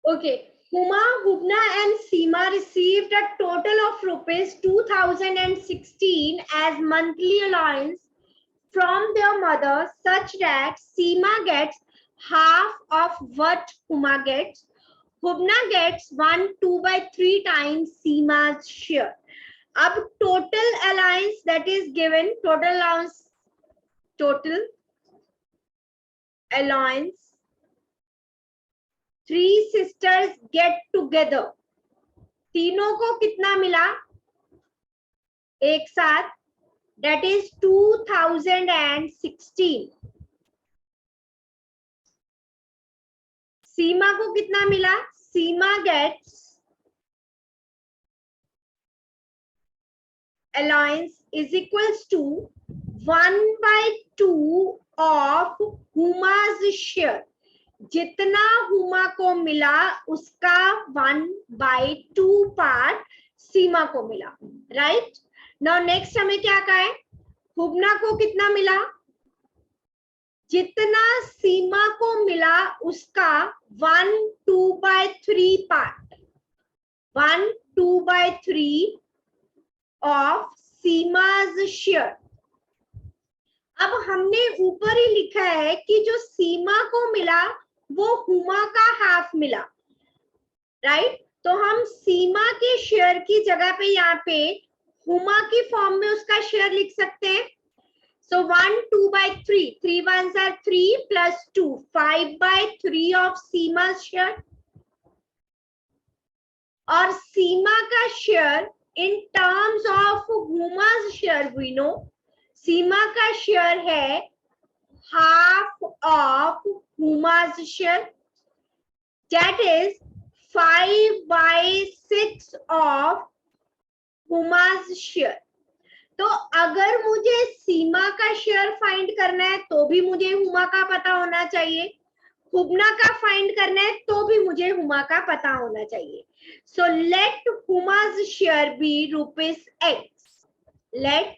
Okay. Huma, Hubna and Seema received a total of rupees 2016 as monthly allowance from their mother, such that Seema gets half of what Huma gets. Hubna gets 1/2/3 times Seema's share. Ab total allowance that is given, total allowance, three sisters get together. तीनों को कितना मिला एक साथ? That is 2016. सीमा को कितना मिला? सीमा gets allowance is equals to 1/2 of Huma's share. जितना हुमा को मिला उसका 1/2 पार्ट सीमा को मिला. राइट नाउ नेक्स्ट हमें क्या कहा है? हुबना को कितना मिला? जितना सीमा को मिला उसका 1/2/3 पार्ट, 1/2/3 ऑफ सीमा's शेयर. अब हमने ऊपर ही लिखा है कि जो सीमा को मिला वो हुमा का हाफ मिला. राइट तो हम सीमा के शेयर की जगह पे यहाँ पे हुमा की फॉर्म में उसका शेयर लिख सकते हैं. So 1/2/3, 3 ones are 3 plus 2, 5/3 of Seema's share. और सीमा का share in terms of Huma's share we know Seema का शेयर है half of Huma's share, that is 5/6 of Huma's share. तो अगर मुझे सीमा का शेयर फाइंड करना है तो भी मुझे हुमा का पता होना चाहिए, हुबना का फाइंड करना है तो भी मुझे हुमा का पता होना चाहिए. So let Huma's share be ₹X. Let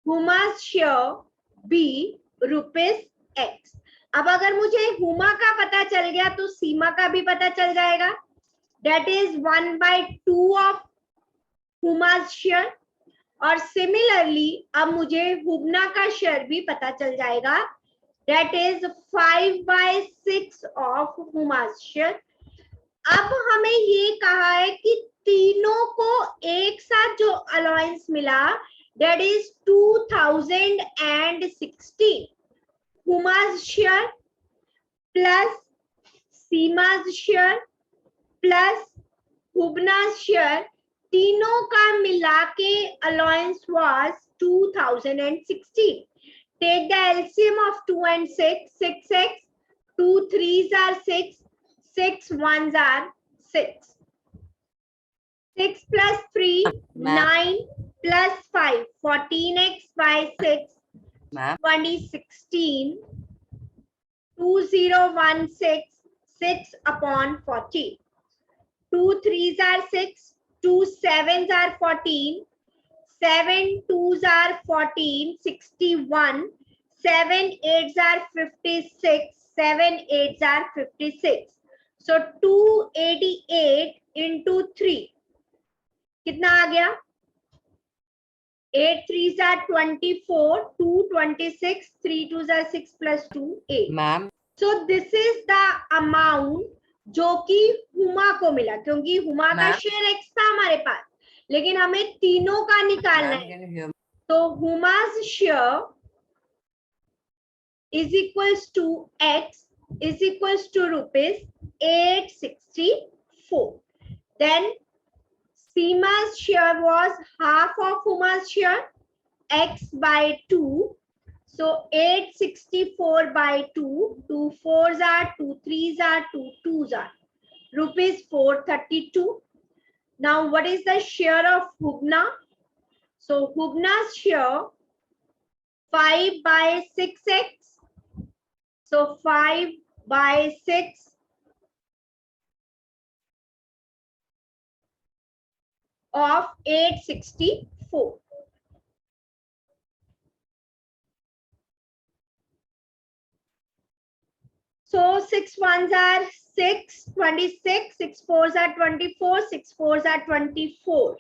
Huma's share be ₹X. अब अगर मुझे हुमा का पता चल गया तो सीमा का भी पता चल जाएगा. That is 1/2 of Huma's share. और सिमिलरली अब मुझे हुबना का शेयर भी पता चल जाएगा. That is 5/6 of Huma's share. अब हमें ये कहा है कि तीनों को एक साथ जो अलाउंस मिला that is 2016. Huma's share plus Seema's share plus Hubna's share, तीनों का मिला के allowance was 2016. Take the LCM of 2 and 6, 6x, 2 3s are 6, 6 1s are 6. 6 plus 3, 9 plus 5, 14x by 6, 2016, 2016, 6/14. 2 3s are 6, 2 7s are 14, 7 2s are 14, 61, 7 8s are 56, 7 8s are 56. So 288 into 3 कितना आ गया? 8 3s are 24, 2 26, 3 2s are 6 plus 2 8. Ma'am So this is the amount जो कि हुमा को मिला, क्योंकि हुमा का share x था हमारे पास, लेकिन हमें तीनों का निकालना है. तो हुमा's share is equals to x is equals to ₹864. Then Seema's share was half of Huma's share, x by 2. So 864/2. 2 4s are 2 3s are 2 2s are ₹432. Now what is the share of Hubna? So Hubna's share 5/6x. So 5/6 of 864. So 6 ones are 6, 26, 6 fours are 24, 6 fours are 24,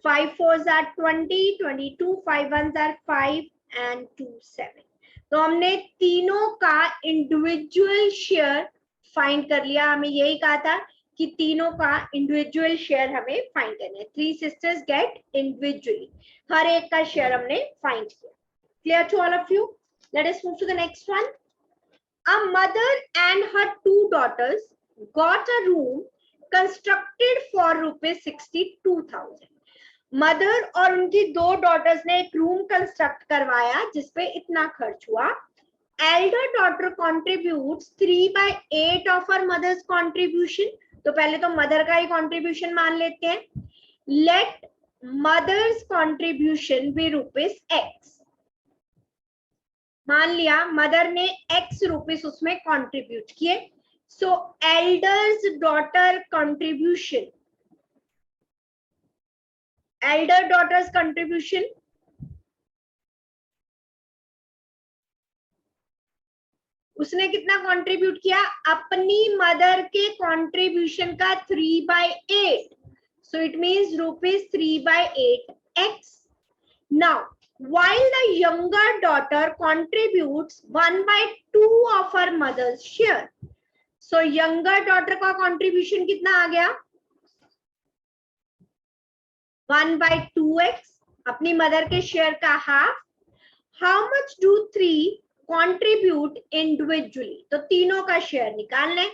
5 fours are 20, 22, 5 ones are 5 and 2 7. तो हमने तीनों का individual share find कर लिया. हमें यही कहा था कि तीनों का इंडिविजुअल शेयर हमें फाइंड करना है. 3 sisters get individually. हर एक का शेयर हमने फाइंड किया. Clear to all of you? Let us move to the next one. A mother and her 2 daughters got a room constructed for rupees 62,000. Mother और उनकी 2 daughters ने एक रूम कंस्ट्रक्ट करवाया जिसपे इतना खर्च हुआ. Elder daughter contributes 3/8 of her mother's contribution. तो पहले तो मदर का ही कॉन्ट्रीब्यूशन मान लेते हैं. Let mother's contribution be rupees x. मान लिया मदर ने x रुपीस उसमें कॉन्ट्रीब्यूट किए. So elder's daughter contribution, elder daughter's contribution उसने कितना कंट्रीब्यूट किया? अपनी मदर के कंट्रीब्यूशन का 3/8. so it means rupees 3/8x. now while the younger daughter contributes 1/2 of her mother's share. so younger daughter का contribution कितना आ गया? 1/2x, अपनी मदर के शेयर का half. How much do 3 contribute individually? तो तीनों का शेयर निकालना है.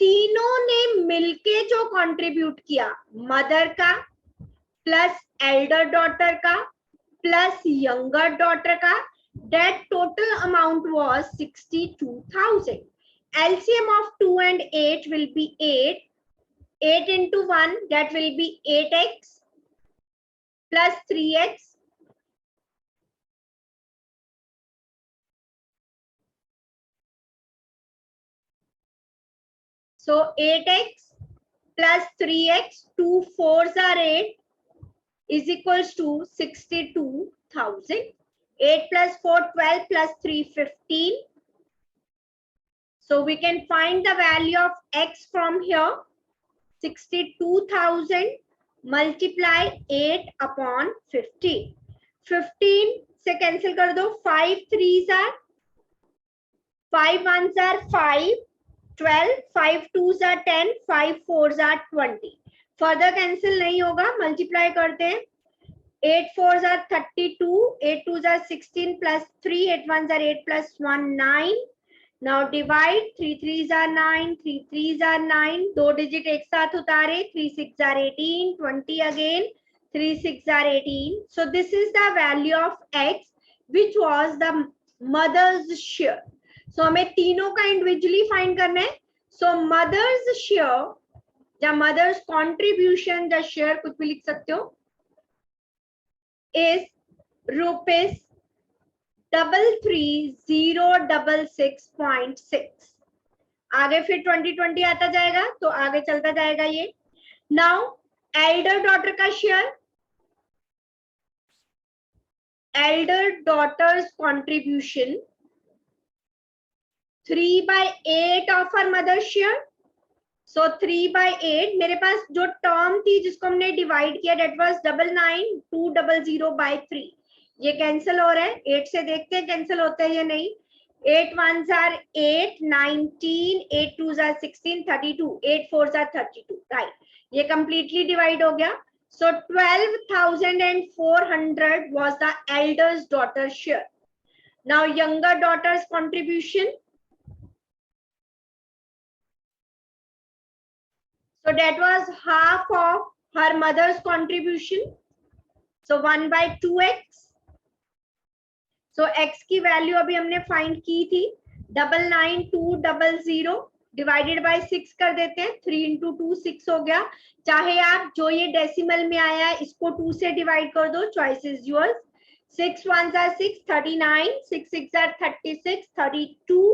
तीनों ने मिलके जो कंट्रीब्यूट किया, मदर का प्लस एल्डर डॉटर का प्लस यंगर डॉटर का, that total amount was 62,000. LCM of 2 and 8 will be 8. 8 into 1, that will be 8x plus 3x so 8x plus 3x, 2 4s are 8 is equals to 62,000. 8 plus 4 12 plus 3 15. so we can find the value of x from here. 62,000 multiply 8 upon 15. 15 से cancel कर दो. 5 3s are 5 1s are 5, 12, 5 2s are 10, 5 4s are 20. Further cancel नहीं होगा, multiply करते हैं. 8 4s are 32, 8 2s are 16 plus 3, 8 1s are 8 plus 1 9. Now divide. 3 3s are 9, 3 3s are 9. 2 digit एक साथ उतारे. 3 6 are 18, 20 again. 3 6 are 18. So this is the value of x, which was the mother's share. So हमें तीनों का individually find करना है. So mother's share या mother's contribution, the share कुछ भी लिख सकते हो, is rupees 33,066.6. आगे फिर 2020 आता जाएगा तो आगे चलता जाएगा ये. नाउ एल्डर डॉटर का share, elder daughter's contribution 3/8 of her mother share. So 3/8 मेरे पास जो टर्म थी जिसको हमने डिवाइड किया, डेट वाज 99,200/3. ये कैंसिल हो रहा है. 8 से देखते हैं कैंसिल होता है या नहीं. 8 1s are 8, 19, 8 2s are 16, 32, 8 4s are 32. Right, ये कंप्लीटली डिवाइड हो गया. सो 12,400 was the eldest daughter share. Now younger daughter's contribution. So that was half of her mother's contribution. So 1/2x. So x की value अभी हमने find की थी 99,200 divided by 6 कर देते हैं. 3 into 2 6 हो गया. चाहे आप जो ये डेसिमल में आया है इसको 2 से डिवाइड कर दो, choice is yours. 6 1s are 6, 39, 6 6 are 36, 32,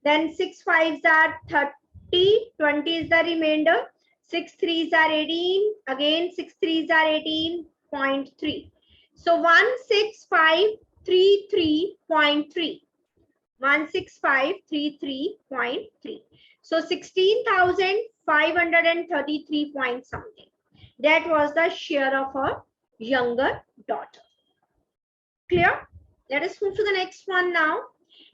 then 6 5s are 30, 20 is the remainder. 6 3s are 18, again 6 3s are 18.3. So 16,533.3. 16533.3. So 16,533 point something. That was the share of her younger daughter. Clear? Let us move to the next one now.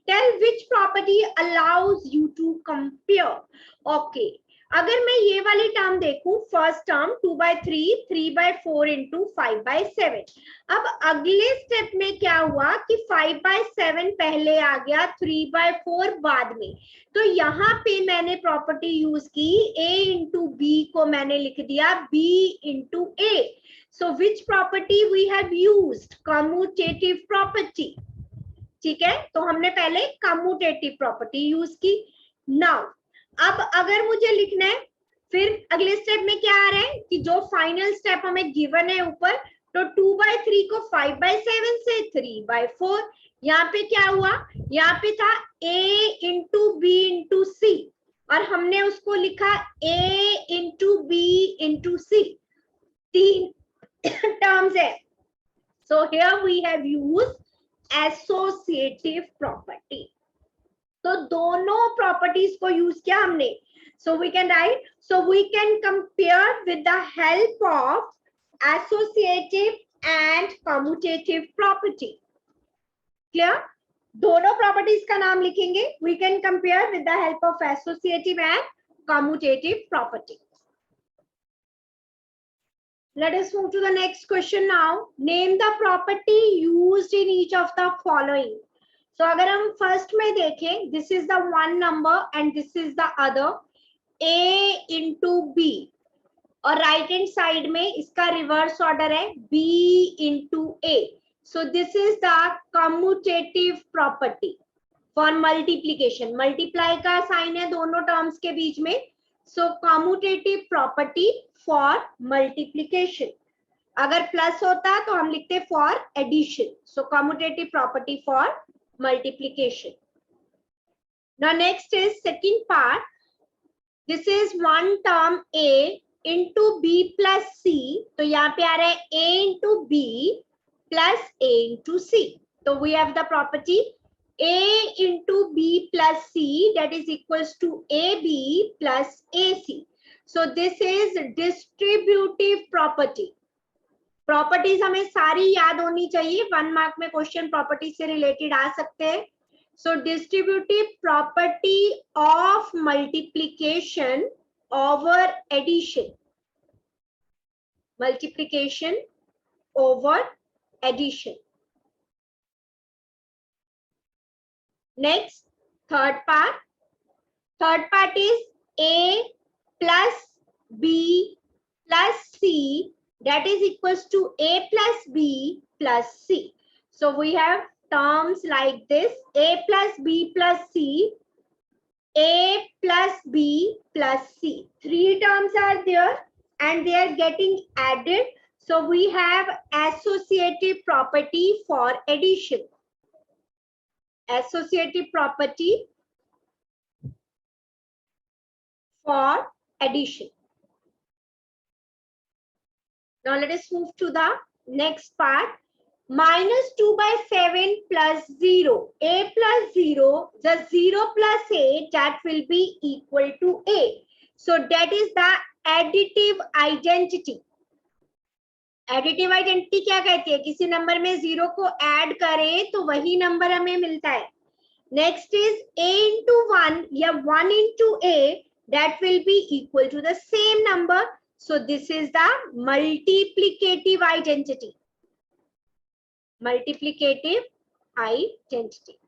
Tell which property allows you to compare. Okay. अगर मैं ये वाली term देखूं, first term 2/3, 3/4 into 5/7. अब अगले step में क्या हुआ कि 5/7 पहले आ गया, 3/4 बाद में. तो यहाँ पे मैंने प्रॉपर्टी यूज की, a इंटू बी को मैंने लिख दिया b into a. So which property we have used? Commutative property. ठीक है, तो हमने पहले commutative property यूज की. Now अब अगर मुझे लिखना है, फिर अगले स्टेप में क्या आ रहा है कि जो फाइनल स्टेप हमें गिवन है ऊपर, तो 2/3 को 5/7 से 3/4. यहाँ पे क्या हुआ, यहाँ पे था a into B into C, और हमने उसको लिखा a into B into C. 3 terms है. So here we have used associative property. तो दोनों properties को use किया हमने. So we can write, so we can compare with the help of associative and commutative property. Clear? दोनों properties का नाम लिखेंगे. We can compare with the help of associative and commutative property. Let us move to the next question now. Name the property used in each of the following. So अगर हम first में देखें, this is the one number and this is the other, a into b, और right hand side में इसका reverse order है b into a. So this is the commutative property for multiplication. Multiply का sign है दोनों terms के बीच में. So commutative property for multiplication. अगर प्लस होता तो हम लिखते for addition. So commutative property for multiplication. Now next is second part. This is one term a into b plus c. तो यहाँ पे आ रहा है a into b plus a into c. So we have the property a into b plus c, that is equals to ab plus ac. So this is distributive property. Properties हमें सारी याद होनी चाहिए. 1 मार्क में question property से related आ सकते हैं. So distributive property of multiplication over addition. Multiplication over addition. Next, third part. Third part is a plus b plus c, that is equals to a plus b plus c. So we have terms like this: a plus b plus c, a plus b plus c. 3 terms are there and they are getting added. So we have associative property for addition. Associative property for addition. Now let us move to the next part. Minus 2/7 plus 0. A plus 0, the 0 plus a, that will be equal to a. So that is the additive identity. Additive identity क्या कहती है? किसी number में 0 को add करें तो वही number हमें मिलता है. नेक्स्ट इज a into 1 या 1 into a, that will be equal to the same number. So this is the multiplicative identity. Multiplicative identity.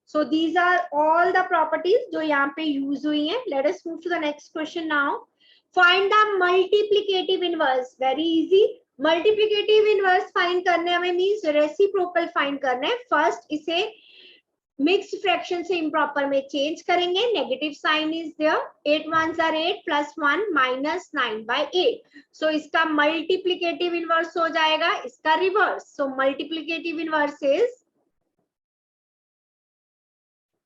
So these are all the properties जो यहाँ पे use हुई हैं. Let us move to the next question now. Find the multiplicative inverse. Very easy. Multiplicative inverse find करने हमें means reciprocal find करना है. First इसे mixed fraction से improper में change करेंगे. Negative sign is there. 8 ones are 8 plus 1 minus 9/8. So इसका multiplicative inverse हो जाएगा इसका reverse. So multiplicative inverse is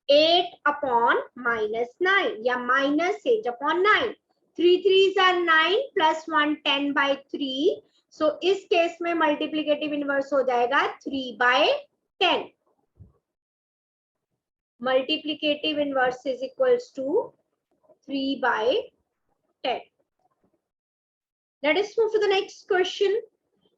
8 upon minus 9 या minus 8 upon 9. 3 3s are 9 plus 1 10/3. So इस केस में multiplicative inverse हो जाएगा 3/10. multiplicative inverse is equals to 3 by 10. Let us move to the next question.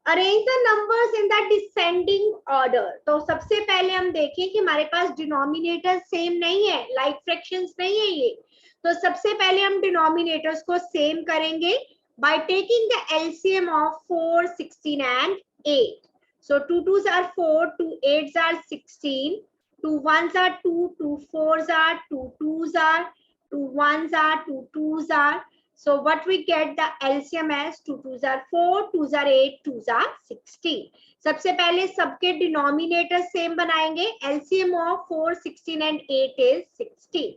Arrange the numbers in the descending order. तो सबसे पहले हम देखें कि हमारे पास डिनोमिनेटर सेम नहीं है, लाइक फ्रैक्शंस नहीं है ये. तो सबसे पहले हम डिनोमिनेटर्स को सेम करेंगे by taking the LCM of 4, 16 and 8. So 2 2s are 4, 2 8s are 16, 2 1s are 2, 2 4s are 2 2s are 2 1s are 2 2s are. So what we get the LCM as 2 2s are 4, 2s are 8, 2s are 16. सबसे पहले सबके denominator same बनाएंगे. LCM of 4, 16 and 8 is 16.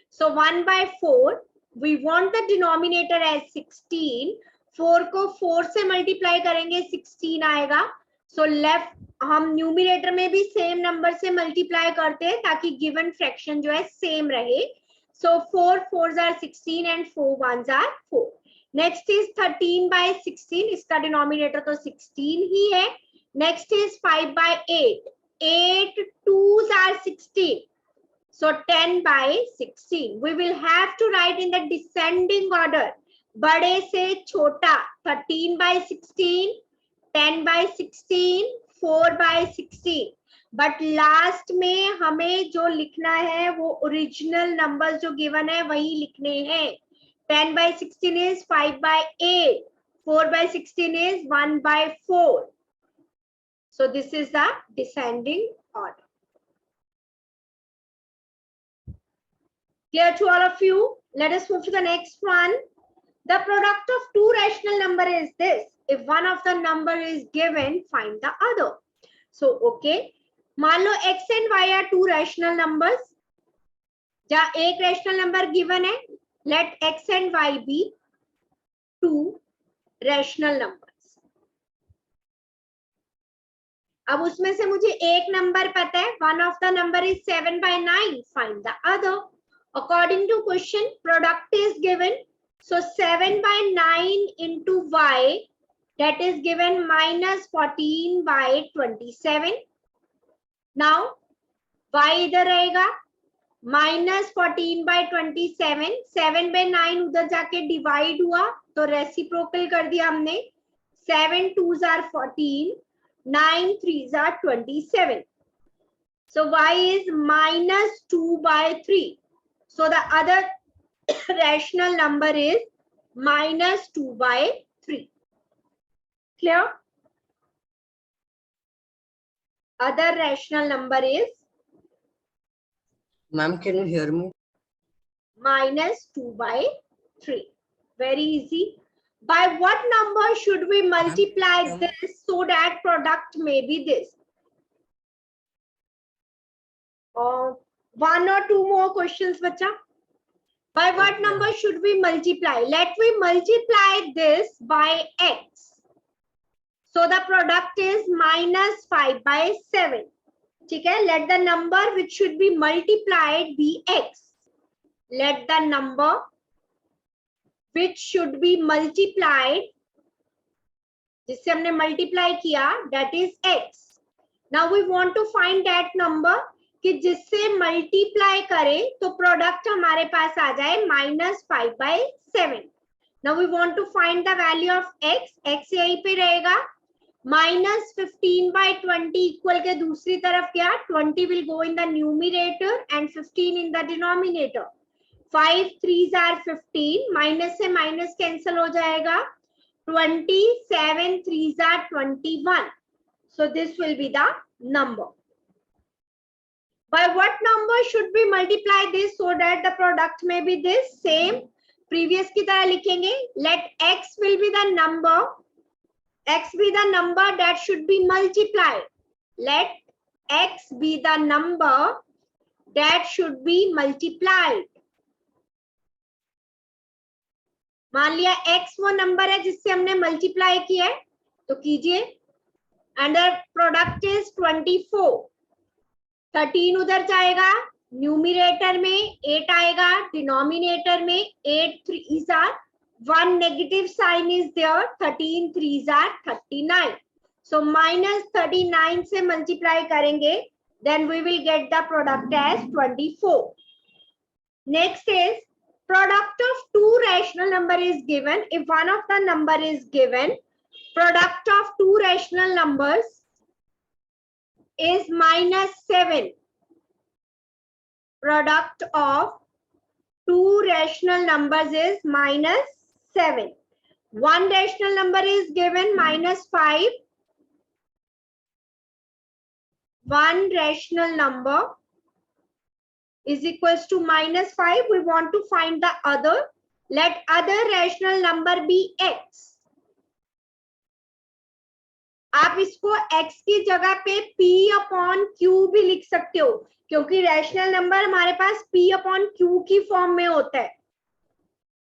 So 1 by 4. We want the denominator as 16. 4 को 4 से multiply करेंगे 16 आएगा. So left हम numerator में भी सेम नंबर से मल्टीप्लाई करते हैं ताकि गिवन फ्रैक्शन जो है सेम रहे. So 4 4s are 16 and 4 1s are 4. Next is 13 by 16. इसका डिनोमिनेटर तो 16 ही है. Next is 5 by 8. 8 2s are 16. So 10 by 16. We will have to write in the descending order. बड़े से छोटा 13 by 16, 10 by 16, 4 by 16. But last में हमें जो लिखना है वो ओरिजिनल नंबर्स जो गिवन है वही लिखने हैं. 10 by 16 is 5 by 8. 4 by 16 is 1 by 4. So this is the descending order. Clear to all of you? Let us move to the next one. The product of two rational number is this. If one of the number is given, find the other. So okay. मान लो x and y are two rational numbers. जहाँ एक rational number given है, let x and y be two rational numbers. अब उसमें से मुझे एक number पता है, one of the number is 7 by 9. Find the other. According to question, product is given. So 7 by 9 into y, that is given minus 14 by 27. Now y इधर रहेगा minus 14 by 27. 7 by 9 उधर जाके डिवाइड हुआ तो reciprocal कर दिया हमने. 7 2s are 14, 9 3s are 27. So y is minus 2 by 3. So the other rational number is minus 2 by 3. Clear? Other rational number is? Ma'am, can you hear me? Minus 2 by 3. Very easy. By what number should we multiply this so that product may be this? One or two more questions, bacha. By what number should we multiply? Let we multiply this by x. So the product is minus 5 by 7. Okay? Let the number which should be multiplied be x. Let the number which should be multiplied, जिससे हमने multiply किया, that is x. Now we want to find that number कि जिससे multiply करें तो product हमारे पास आ जाए minus 5 by 7. Now we want to find the value of x. x यहीं पे रहेगा. Minus 15 by 20 equal के दूसरी तरफ क्या? 20 will go in the numerator and 15 in the denominator. 5 3s are 15. Minus से minus cancel हो जाएगा. 27 3s are 21. So this will be the number. By what number should we multiply this so that the product may be this? Same. Previous की तरह लिखेंगे. Let x will be the number. X be the number that should be multiplied. Let x be the number that should be multiplied. मान लिया x वो number है जिससे हमने multiply किया है, तो कीजिए. Under product is 24. 13 उधर जाएगा, न्यूमिनेटर में 8 आएगा, डिनोमिनेटर में 8 3s are 1 negative sign is there. 13 3s are 39. So minus 39 से मल्टीप्लाई करेंगे then we will get the product as 24. Next is product of two rational number is given. If one of the number is given, product of two rational numbers is -7. Product of two rational numbers is -7. One rational number is given -5. One rational number is equals to -5. We want to find the other. Let other rational number be x. आप इसको x की जगह पे p/q भी लिख सकते हो, क्योंकि रैशनल नंबर हमारे पास p/q की फॉर्म में होता है,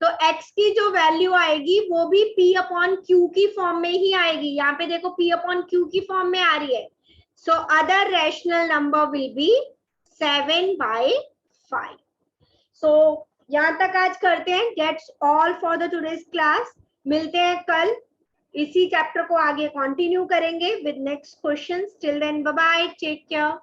तो x की जो वैल्यू आएगी वो भी p/q की फॉर्म में ही आएगी. यहाँ पे देखो p/q की फॉर्म में आ रही है. So other rational number will be 7/5. So यहाँ तक आज करते हैं. That's all for the today's class. मिलते हैं कल, इसी चैप्टर को आगे कंटिन्यू करेंगे with next questions. Till then bye bye, take care.